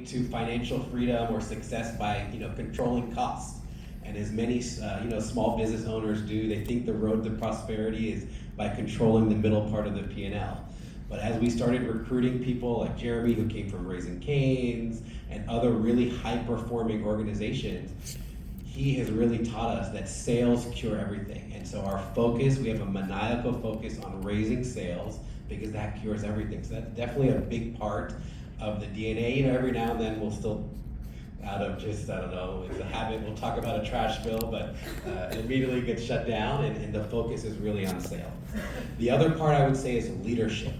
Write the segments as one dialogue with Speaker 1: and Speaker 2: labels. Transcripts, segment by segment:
Speaker 1: to financial freedom or success by controlling costs. And as many small business owners do, they think the road to prosperity is by controlling the middle part of the P&L. But as we started recruiting people like Jeremy, who came from Raising Cane's and other really high-performing organizations, he has really taught us that sales cure everything. And so our focus, we have a maniacal focus on raising sales because that cures everything. So that's definitely a big part of the DNA. Every now and then we'll still, out of just, I don't know, it's a habit, we'll talk about a trash bill, but it immediately gets shut down, and the focus is really on sales. The other part I would say is leadership.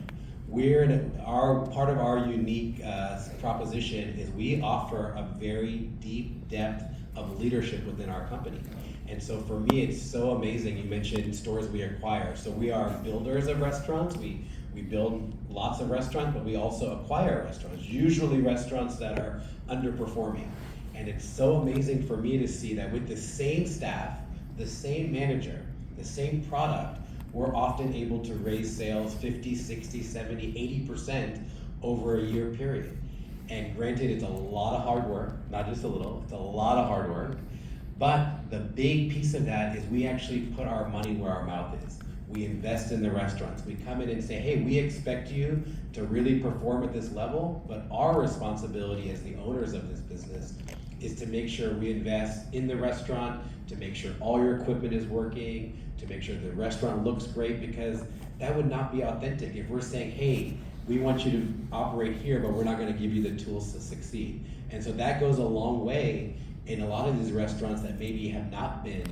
Speaker 1: Part of our unique proposition is we offer a very deep depth of leadership within our company. And so for me, it's so amazing. You mentioned stores we acquire. So we are builders of restaurants. We build lots of restaurants, but we also acquire restaurants, usually restaurants that are underperforming. And it's so amazing for me to see that with the same staff, the same manager, the same product, we're often able to raise sales 50, 60, 70, 80% over a year period. And granted, it's a lot of hard work, not just a little, it's a lot of hard work. But the big piece of that is we actually put our money where our mouth is. We invest in the restaurants. We come in and say, hey, we expect you to really perform at this level, but our responsibility as the owners of this business is to make sure we invest in the restaurant, to make sure all your equipment is working, to make sure the restaurant looks great, because that would not be authentic if we're saying, hey, we want you to operate here, but we're not going to give you the tools to succeed. And so that goes a long way in a lot of these restaurants that maybe have not been,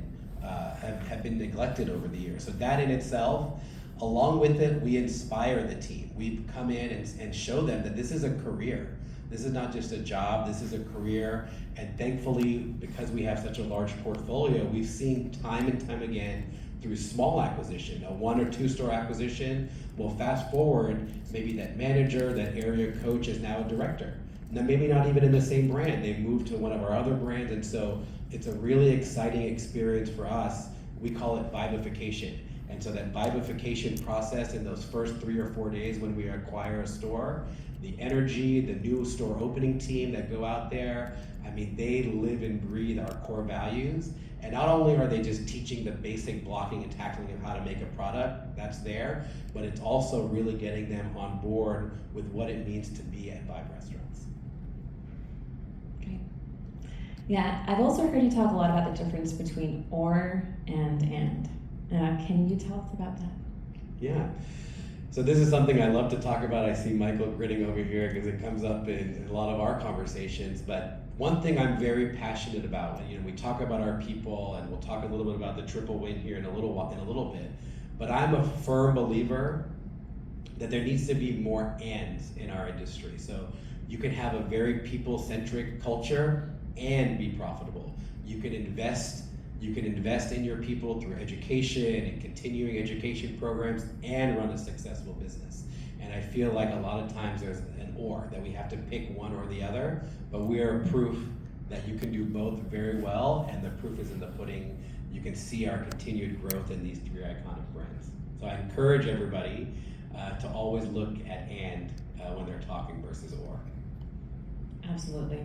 Speaker 1: have been neglected over the years. So that in itself, along with it, we inspire the team. We come in and show them that this is a career. This is not just a job, this is a career. And thankfully, because we have such a large portfolio, we've seen time and time again through small acquisition, a 1 or 2 store acquisition, well, fast forward, maybe that manager, that area coach is now a director. Now, maybe not even in the same brand, they moved to one of our other brands, and so it's a really exciting experience for us. We call it vibification. And so that vibification process in those first 3 or 4 days when we acquire a store, the energy, the new store opening team that go out there, I mean, they live and breathe our core values. And not only are they just teaching the basic blocking and tackling of how to make a product, that's there, but it's also really getting them on board with what it means to be at Vibe Restaurants.
Speaker 2: Great. Yeah, I've also heard you talk a lot about the difference between or and. Can you tell us about that?
Speaker 1: Yeah. So this is something I love to talk about. I see Michael grinning over here because it comes up in a lot of our conversations. But one thing I'm very passionate about, and we talk about our people, and we'll talk a little bit about the triple win here in a little bit. But I'm a firm believer that there needs to be more ands in our industry. So you can have a very people-centric culture and be profitable. You can invest in your people through education and continuing education programs and run a successful business. And I feel like a lot of times there's an or, that we have to pick one or the other, but we are proof that you can do both very well, and the proof is in the pudding. You can see our continued growth in these 3 iconic brands. So I encourage everybody to always look at and when they're talking versus or.
Speaker 2: Absolutely.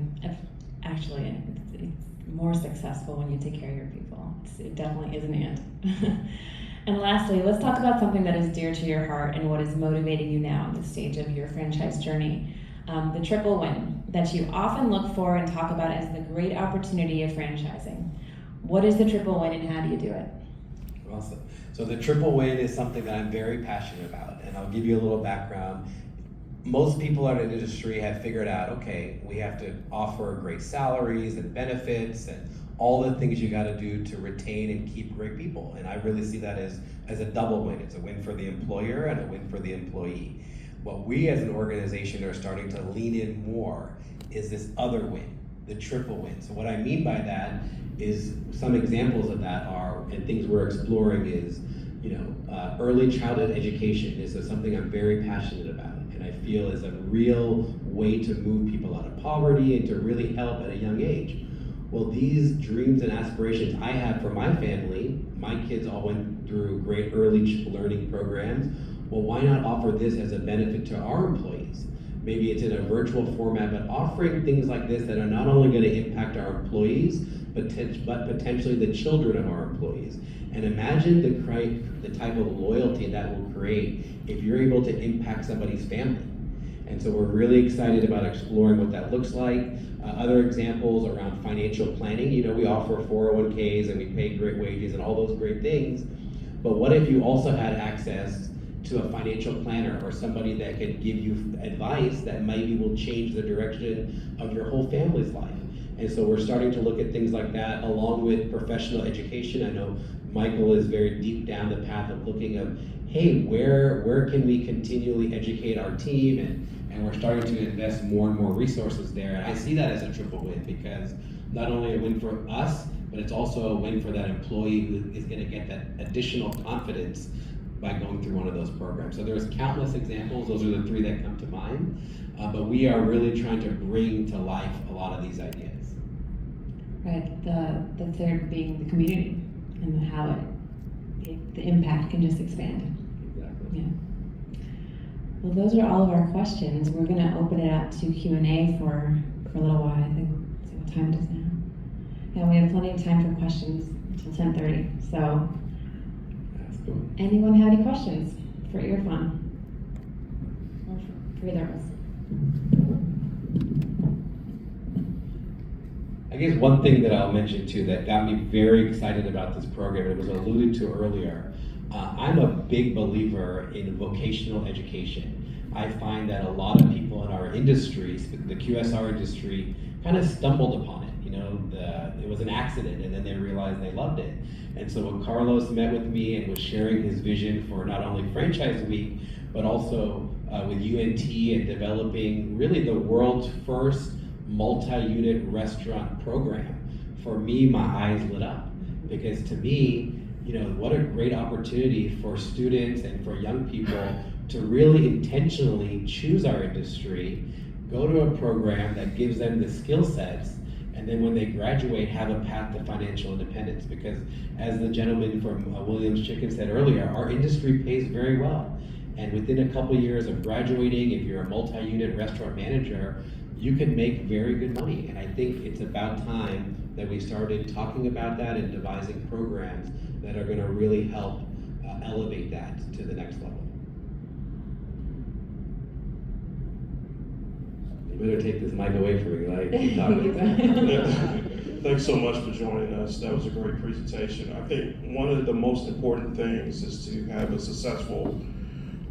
Speaker 2: Actually, it's more successful when you take care of your people. It definitely is an and. And lastly, let's talk about something that is dear to your heart and what is motivating you now in this stage of your franchise journey. The triple win that you often look for and talk about as the great opportunity of franchising. What is the triple win and how do you do it?
Speaker 1: Awesome. So the triple win is something that I'm very passionate about, and I'll give you a little background. Most people in the industry have figured out, okay, we have to offer great salaries and benefits and all the things you got to do to retain and keep great people. And I really see that as a double win. It's a win for the employer and a win for the employee. What we as an organization are starting to lean in more is this other win, the triple win. So what I mean by that is some examples of that are, and things we're exploring is, early childhood education is something I'm very passionate about. I feel is a real way to move people out of poverty and to really help at a young age. Well, these dreams and aspirations I have for my family, my kids all went through great early learning programs. Well, why not offer this as a benefit to our employees? maybe it's in a virtual format, but offering things like this that are not only going to impact our employees, but potentially the children of our employees. And imagine the type of loyalty that will create if you're able to impact somebody's family. And so we're really excited about exploring what that looks like. Other examples around financial planning, we offer 401ks and we pay great wages and all those great things. But what if you also had access to a financial planner or somebody that could give you advice that maybe will change the direction of your whole family's life? And so we're starting to look at things like that along with professional education. I know Michael is very deep down the path of looking of, hey, where can we continually educate our team? And we're starting to invest more and more resources there. And I see that as a triple win, because not only a win for us, but it's also a win for that employee who is going to get that additional confidence by going through one of those programs. So there's countless examples. Those are the three that come to mind. But we are really trying to bring to life a lot of these ideas.
Speaker 2: Right. The third being the community and how the impact can just expand.
Speaker 1: Exactly.
Speaker 2: Yeah. Well, those are all of our questions. We're going to open it up to Q&A for a little while. I think, let's see what time it is now. Yeah, we have plenty of time for questions until 10:30. So,
Speaker 1: That's cool.
Speaker 2: anyone have any questions for Irfan? Or for either of us?
Speaker 1: I guess one thing that I'll mention too that got me very excited about this program, it was alluded to earlier, I'm a big believer in vocational education. I find that a lot of people in our industries, the QSR industry, kind of stumbled upon it. It was an accident, and then they realized they loved it. And so when Carlos met with me and was sharing his vision for not only Franchise Week, but also with UNT and developing really the world's first multi-unit restaurant program, for me, my eyes lit up. Because to me, what a great opportunity for students and for young people to really intentionally choose our industry, go to a program that gives them the skill sets, and then when they graduate, have a path to financial independence. Because as the gentleman from Williams Chicken said earlier, our industry pays very well. And within a couple years of graduating, if you're a multi-unit restaurant manager, you can make very good money. And I think it's about time that we started talking about that and devising programs that are going to really help elevate that to the next level. You better take this mic away from me, like keep talking.
Speaker 3: Thanks so much for joining us. That was a great presentation. I think one of the most important things is to have a successful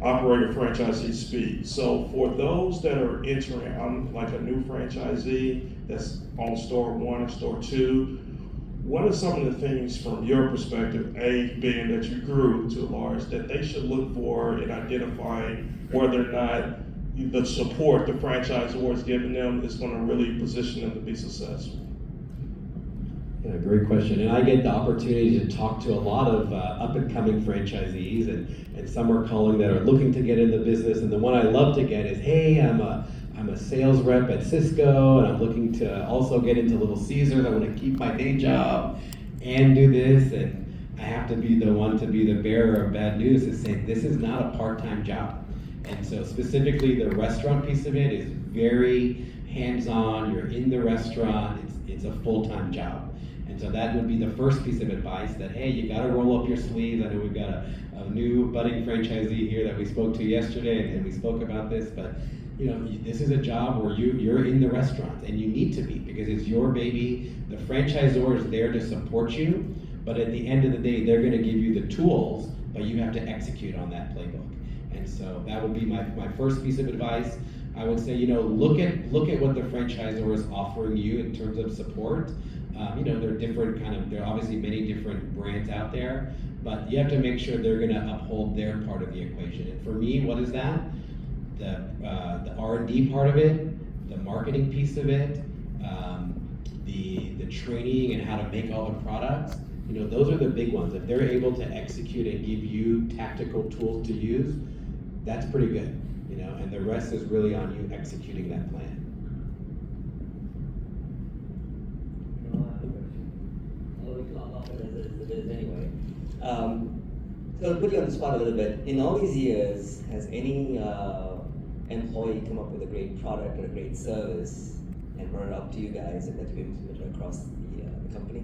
Speaker 3: operator franchisee speak. So for those that are entering, I'm like a new franchisee that's on store 1 and store 2, what are some of the things from your perspective, A, being that you grew to large, that they should look for in identifying whether or not the support the franchisor is giving them is going to really position them to be successful?
Speaker 1: Yeah, great question. And I get the opportunity to talk to a lot of up-and-coming franchisees, and some are calling that are looking to get into business. And the one I love to get is, hey, I'm a sales rep at Cisco, and I'm looking to also get into Little Caesars. I want to keep my day job and do this. And I have to be the one to be the bearer of bad news and say, this is not a part-time job. And so specifically the restaurant piece of it is very hands-on. You're in the restaurant. It's a full-time job. And so that would be the first piece of advice, that, hey, you got to roll up your sleeves. I know we've got a new budding franchisee here that we spoke to yesterday, and we spoke about this, but this is a job where you're in the restaurant, and you need to be, because it's your baby. The franchisor is there to support you, but at the end of the day, they're going to give you the tools, but you have to execute on that playbook. And so that would be my first piece of advice. I would say, look at what the franchisor is offering you in terms of support. There are obviously many different brands out there, but you have to make sure they're going to uphold their part of the equation. And for me, what is that? The R&D part of it, the marketing piece of it, the training and how to make all the products. Those are the big ones. If they're able to execute and give you tactical tools to use, that's pretty good. And the rest is really on you executing that plan.
Speaker 4: Anyway, so I'll put you on the spot a little bit. In all these years, has any employee come up with a great product or a great service and run it out to you guys and that you implement it across the company?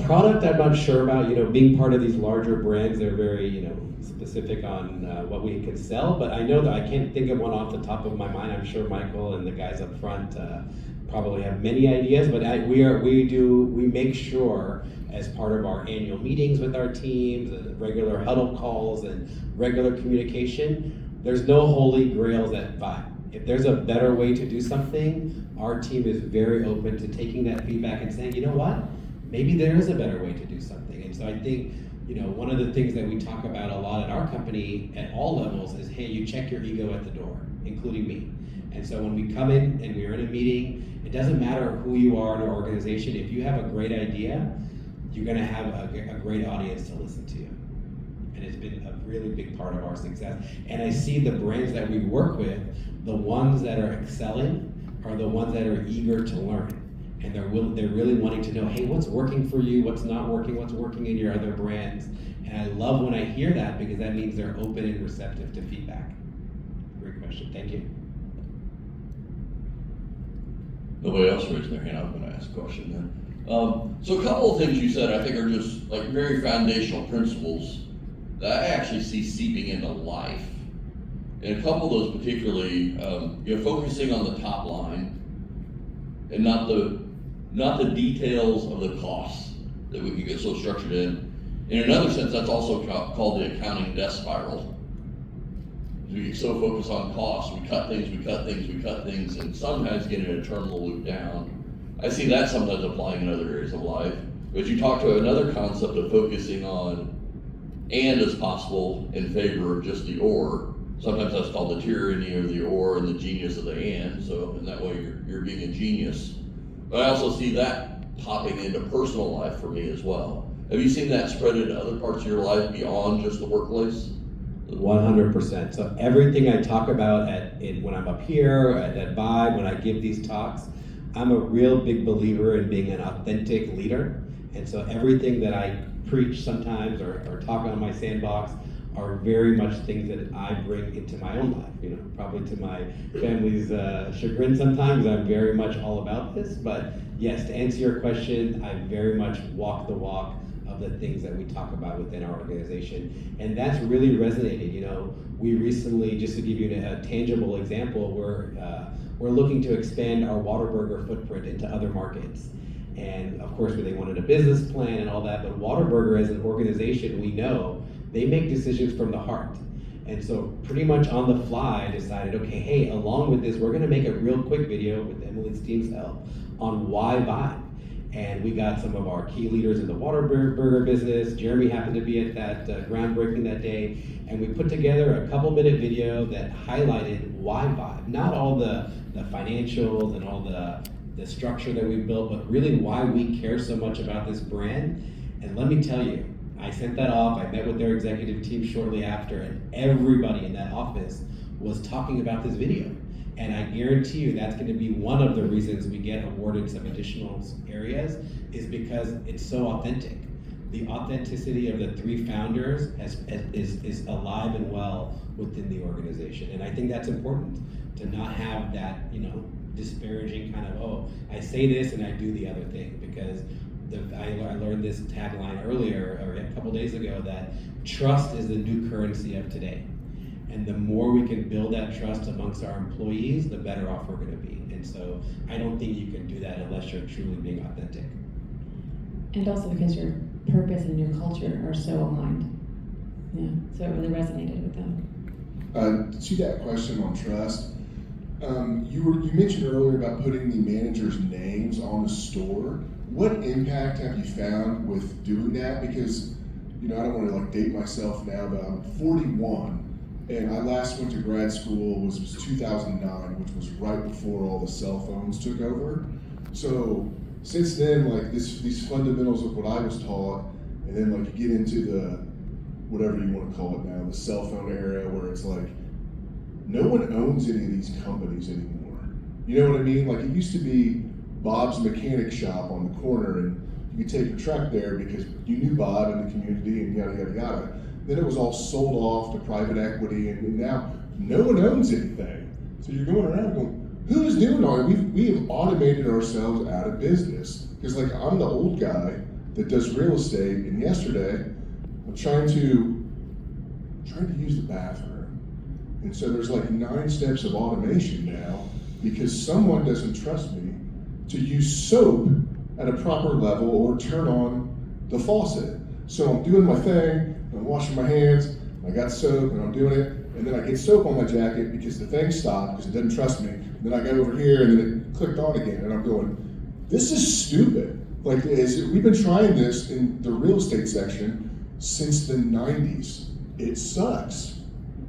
Speaker 1: Product I'm not sure about. Being part of these larger brands, they're very specific on what we can sell, but I know that I can't think of one off the top of my mind. I'm sure Michael and the guys up front probably have many ideas, but we make sure as part of our annual meetings with our teams, regular huddle calls and regular communication, there's no holy grails at Vibe. If there's a better way to do something, our team is very open to taking that feedback and saying, you know what, maybe there is a better way to do something. And so I think, one of the things that we talk about a lot at our company at all levels is, hey, you check your ego at the door, including me. And so when we come in and we're in a meeting, it doesn't matter who you are in our organization. If you have a great idea, you're gonna have a great audience to listen to you. And it's been a really big part of our success. And I see the brands that we work with, the ones that are excelling are the ones that are eager to learn. And they're really wanting to know, hey, what's working for you, what's not working, what's working in your other brands. And I love when I hear that because that means they're open and receptive to feedback. Great question, thank you.
Speaker 5: Nobody else raised their hand. I was going to ask a question then. So a couple of things you said I think are just like very foundational principles that I actually see seeping into life. And a couple of those particularly, focusing on the top line and not the details of the costs that we can get so structured in. In another sense, that's also called the accounting death spiral. We get so focused on costs, we cut things, and sometimes get in a terminal loop down. I see that sometimes applying in other areas of life. But you talk to another concept of focusing on and as possible in favor of just the or. Sometimes that's called the tyranny of the or and the genius of the and. So in that way, you're being a genius. But I also see that popping into personal life for me as well. Have you seen that spread into other parts of your life beyond just the workplace?
Speaker 1: 100%. So everything I talk about when I'm up here, at Vibe, when I give these talks, I'm a real big believer in being an authentic leader. And so everything that I preach sometimes or talk on my sandbox are very much things that I bring into my own life. Probably to my family's chagrin sometimes. I'm very much all about this. But yes, to answer your question, I very much walk the walk of the things that we talk about within our organization. And that's really resonated. We recently, just to give you a tangible example, we're looking to expand our Whataburger footprint into other markets. And of course, they wanted a business plan and all that, but Whataburger as an organization, we know they make decisions from the heart. And so pretty much on the fly, I decided, okay, hey, along with this, we're gonna make a real quick video with Emily's team's help on why Vibe. And we got some of our key leaders in the Whataburger business. Jeremy happened to be at that groundbreaking that day. And we put together a couple-minute video that highlighted why Vibe. Not all the financials and all the structure that we've built, but really why we care so much about this brand. And let me tell you, I sent that off. I met with their executive team shortly after, and everybody in that office was talking about this video. And I guarantee you that's going to be one of the reasons we get awarded some additional areas is because it's so authentic. The authenticity of the three founders is alive and well within the organization. And I think that's important to not have that, disparaging kind of, oh, I say this and I do the other thing, because I learned this tagline earlier, or a couple days ago, that trust is the new currency of today. And the more we can build that trust amongst our employees, the better off we're gonna be. And so I don't think you can do that unless you're truly being authentic.
Speaker 2: And also because your purpose and your culture are so aligned. Yeah, so it really resonated with them.
Speaker 6: To that question on trust, you mentioned earlier about putting the manager's names on a store. What impact have you found with doing that? Because, I don't want to date myself now, but I'm 41. And I last went to grad school was 2009, which was right before all the cell phones took over. So since then, these fundamentals of what I was taught, and then you get into the whatever you want to call it now, the cell phone era, where it's no one owns any of these companies anymore. You know what I mean? It used to be Bob's mechanic shop on the corner, and you could take your truck there because you knew Bob in the community and yada yada yada. then it was all sold off to private equity, and now no one owns anything. So you're going around going, who is doing all that? We have automated ourselves out of business. Because like I'm the old guy that does real estate, and yesterday I'm trying to use the bathroom. And so there's like 9 steps of automation now because someone doesn't trust me to use soap at a proper level or turn on the faucet. So I'm doing my thing, and I'm washing my hands, I got soap and I'm doing it, and then I get soap on my jacket because the thing stopped because it doesn't trust me. And then I go over here and then it clicked on again, and I'm going, this is stupid. Like, we've been trying this in the real estate section since the 90s. It sucks.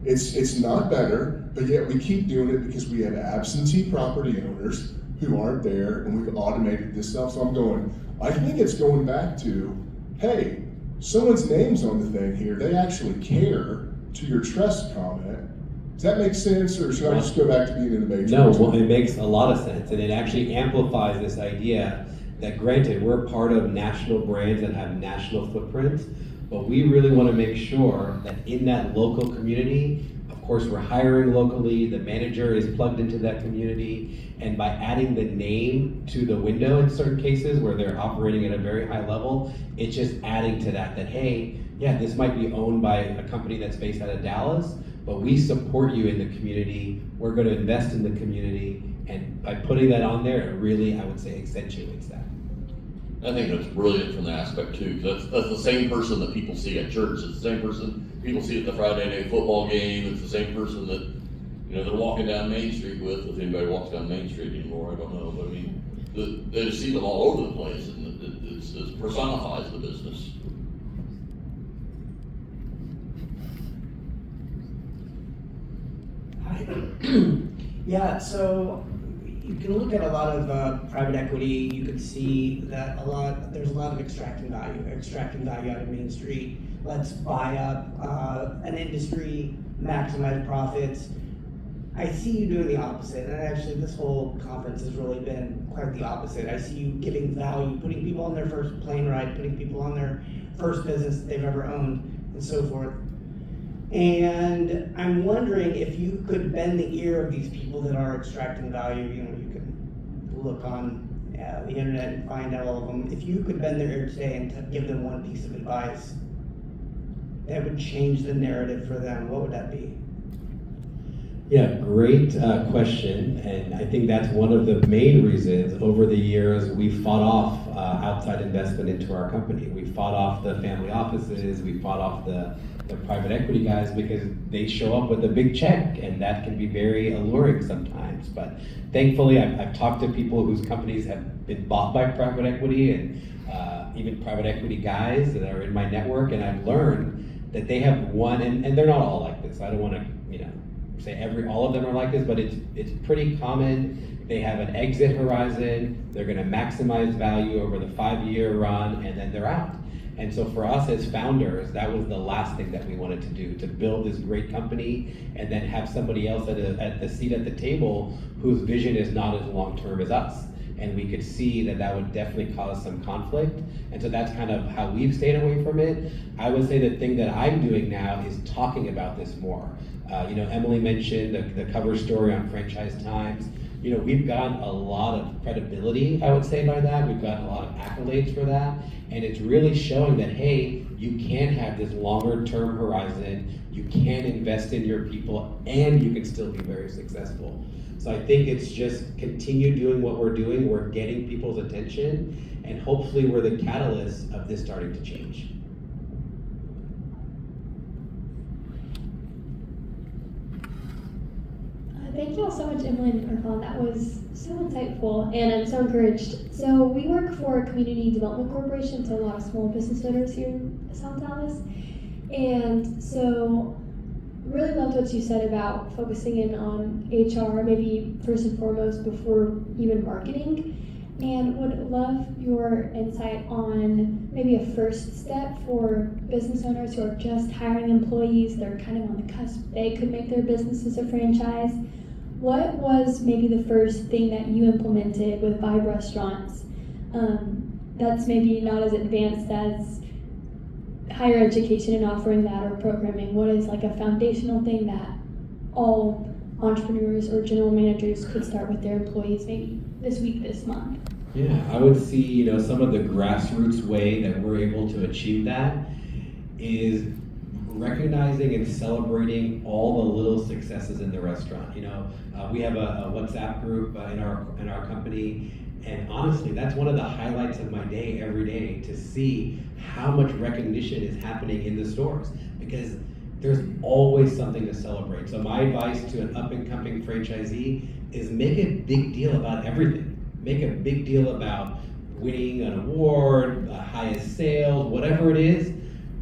Speaker 6: It's not better, but yet we keep doing it because we have absentee property owners who aren't there, and we've automated this stuff. So I'm going, I think it's going back to, hey, someone's name's on the thing here. They actually care, to your trust comment. Does that make sense, or should I just go back to being in the matrix?
Speaker 1: No, well, it makes a lot of sense, and it actually amplifies this idea that, granted, we're part of national brands that have national footprints, but we really want to make sure that in that local community, of course, we're hiring locally, the manager is plugged into that community, and by adding the name to the window in certain cases where they're operating at a very high level, it's just adding to that, hey, yeah, this might be owned by a company that's based out of Dallas, but we support you in the community, we're going to invest in the community, and by putting that on there, it really, I would say, accentuates that.
Speaker 5: I think that's brilliant from the aspect too, because that's the same person that people see at church. It's the same person people see at the Friday night football game. It's the same person that, you know, they're walking down Main Street with. If anybody walks down Main Street anymore, I don't know. But I mean, they just see them all over the place, and it personifies the business.
Speaker 7: Yeah, so you can look at a lot of private equity. You could see that there's a lot of extracting value out of Main Street. Let's buy up an industry, maximize profits. I see you doing the opposite, and actually this whole conference has really been quite the opposite. I see you giving value, putting people on their first plane ride, putting people on their first business that they've ever owned, and so forth. And I'm wondering if you could bend the ear of these people that are extracting value. You know, you can look on the internet and find out all of them. If you could bend their ear today and give them one piece of advice that would change the narrative for them, what would that be?
Speaker 1: Yeah, great question, and I think that's one of the main reasons over the years we fought off outside investment into our company. We fought off the family offices, we fought off the private equity guys because they show up with a big check, and that can be very alluring sometimes. But thankfully, I've talked to people whose companies have been bought by private equity and even private equity guys that are in my network, and I've learned that they have one, and they're not all like this. I don't want to, say all of them are like this, but it's pretty common. They have an exit horizon. They're going to maximize value over the 5-year run, and then they're out. And so for us as founders, that was the last thing that we wanted to do, to build this great company and then have somebody else at the seat at the table whose vision is not as long-term as us. And we could see that would definitely cause some conflict. And so that's kind of how we've stayed away from it. I would say the thing that I'm doing now is talking about this more. Emily mentioned the cover story on Franchise Times. We've gotten a lot of credibility, I would say, by that. We've gotten a lot of accolades for that. And it's really showing that, hey, you can have this longer term horizon, you can invest in your people, and you can still be very successful. So I think it's just continue doing what we're doing. We're getting people's attention, and hopefully we're the catalyst of this starting to change.
Speaker 8: Thank you all so much, Emily and Irfan. That was so insightful, and I'm so encouraged. So we work for a community development corporation, so a lot of small business owners here in South Dallas. And so really loved what you said about focusing in on HR, maybe first and foremost before even marketing. And would love your insight on maybe a first step for business owners who are just hiring employees. They're kind of on the cusp. They could make their businesses a franchise. What was maybe the first thing that you implemented with Vibe Restaurants that's maybe not as advanced as higher education and offering that, or programming? What is like a foundational thing that all entrepreneurs or general managers could start with their employees maybe this week, this month?
Speaker 1: Yeah, I would see, some of the grassroots way that we're able to achieve that is recognizing and celebrating all the little successes in the restaurant. We have a WhatsApp group in our company, and honestly, that's one of the highlights of my day every day, to see how much recognition is happening in the stores, because there's always something to celebrate. So my advice to an up-and-coming franchisee is make a big deal about everything. Make a big deal about winning an award, the highest sales, whatever it is.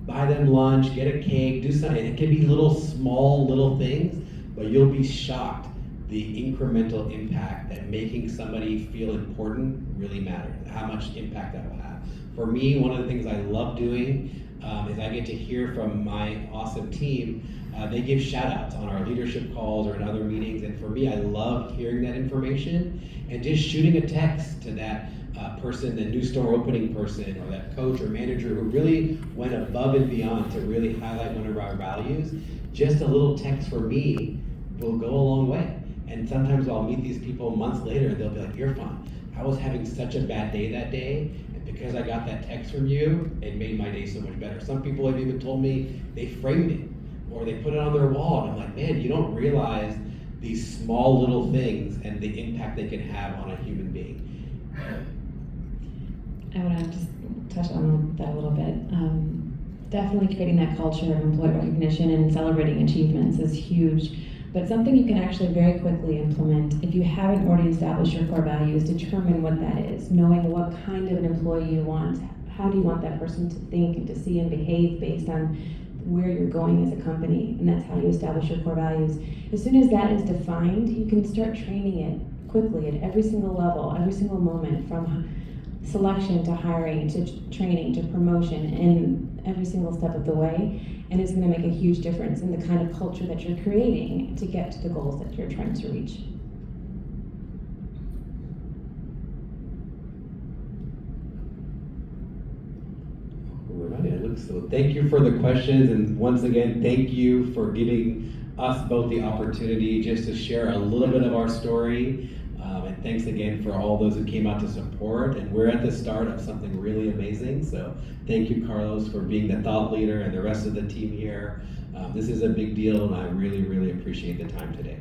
Speaker 1: Buy them lunch, get a cake, do something. It can be little things, but you'll be shocked the incremental impact that making somebody feel important really matters, how much impact that will have. For me, one of the things I love doing is I get to hear from my awesome team. They give shout outs on our leadership calls or in other meetings, and for me, I love hearing that information and just shooting a text to that person, the new store opening person, or that coach or manager who really went above and beyond to really highlight one of our values. Just a little text for me will go a long way. And sometimes I'll meet these people months later and they'll be like, "Irfan, I was having such a bad day that day, and because I got that text from you, it made my day so much better." Some people have even told me they framed it or they put it on their wall, and I'm like, man, you don't realize these small little things and the impact they can have on a human being.
Speaker 2: I want to just touch on that a little bit. Definitely creating that culture of employee recognition and celebrating achievements is huge, but something you can actually very quickly implement if you haven't already established your core values. Determine what that is, knowing what kind of an employee you want. How do you want that person to think and to see and behave based on where you're going as a company, and that's how you establish your core values. As soon as that is defined, you can start training it quickly at every single level, every single moment, from selection to hiring to training to promotion, in every single step of the way, and it's going to make a huge difference in the kind of culture that you're creating to get to the goals that you're trying to reach.
Speaker 1: So thank you for the questions, and once again, thank you for giving us both the opportunity just to share a little bit of our story. And thanks again for all those who came out to support. And we're at the start of something really amazing. So thank you, Carlos, for being the thought leader, and the rest of the team here. This is a big deal, and I really, really appreciate the time today.